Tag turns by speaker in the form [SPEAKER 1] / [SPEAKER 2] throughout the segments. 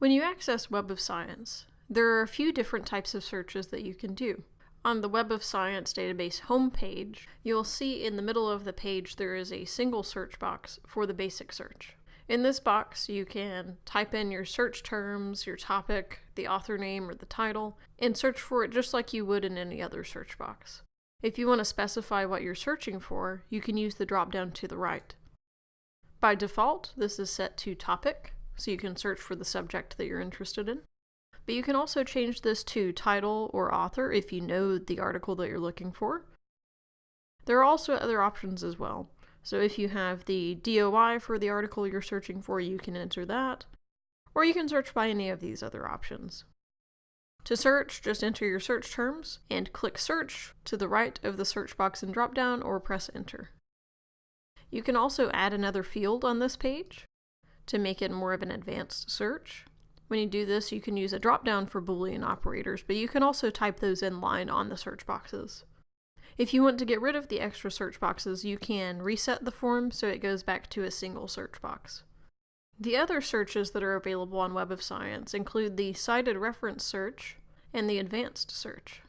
[SPEAKER 1] When you access Web of Science, there are a few different types of searches that you can do. On the Web of Science database homepage, you'll see in the middle of the page there is a single search box for the basic search. In this box, you can type in your search terms, your topic, the author name, or the title, and search for it just like you would in any other search box. If you want to specify what you're searching for, you can use the drop-down to the right. By default, this is set to topic, so you can search for the subject that you're interested in. But you can also change this to title or author if you know the article that you're looking for. There are also other options as well. So if you have the DOI for the article you're searching for, you can enter that. Or you can search by any of these other options. To search, just enter your search terms and click search to the right of the search box and drop down, or press enter. You can also add another field on this page to make it more of an advanced search. When you do this, you can use a drop-down for Boolean operators, but you can also type those in line on the search boxes. If you want to get rid of the extra search boxes, you can reset the form so it goes back to a single search box. The other searches that are available on Web of Science include the Cited reference search and the advanced search.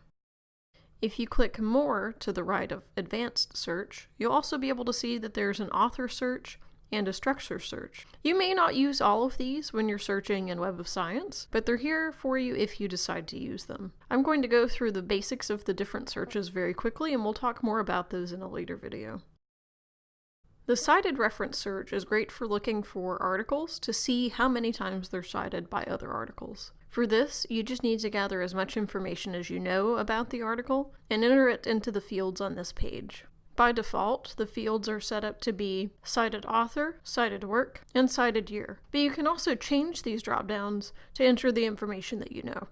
[SPEAKER 1] If you click more to the right of advanced search, you'll also be able to see that there's an author search and a structure search. You may not use all of these when you're searching in Web of Science, but they're here for you if you decide to use them. I'm going to go through the basics of the different searches very quickly, and we'll talk more about those in a later video. The cited reference search is great for looking for articles to see how many times they're cited by other articles. For this, you just need to gather as much information as you know about the article and enter it into the fields on this page. By default, the fields are set up to be cited author, cited work, and cited year, but you can also change these drop-downs to enter the information that you know.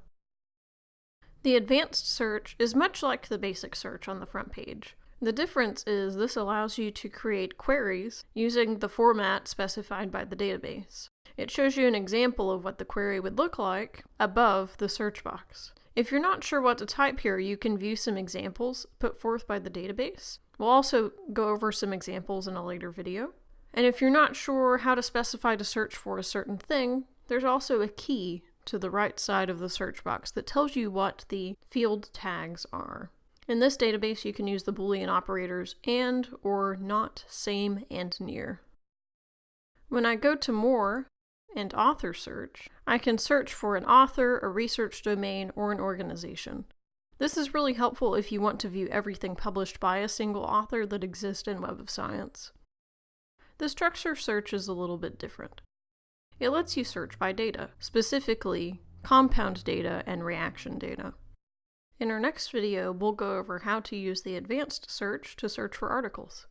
[SPEAKER 1] The advanced search is much like the basic search on the front page. The difference is this allows you to create queries using the format specified by the database. It shows you an example of what the query would look like above the search box. If you're not sure what to type here, you can view some examples put forth by the database. We'll also go over some examples in a later video. And if you're not sure how to specify to search for a certain thing, there's also a key to the right side of the search box that tells you what the field tags are. In this database, you can use the Boolean operators and, or, not, same, and near. When I go to more and author search, I can search for an author, a research domain, or an organization. This is really helpful if you want to view everything published by a single author that exists in Web of Science. The structure search is a little bit different. It lets you search by data, specifically compound data and reaction data. In our next video, we'll go over how to use the advanced search to search for articles.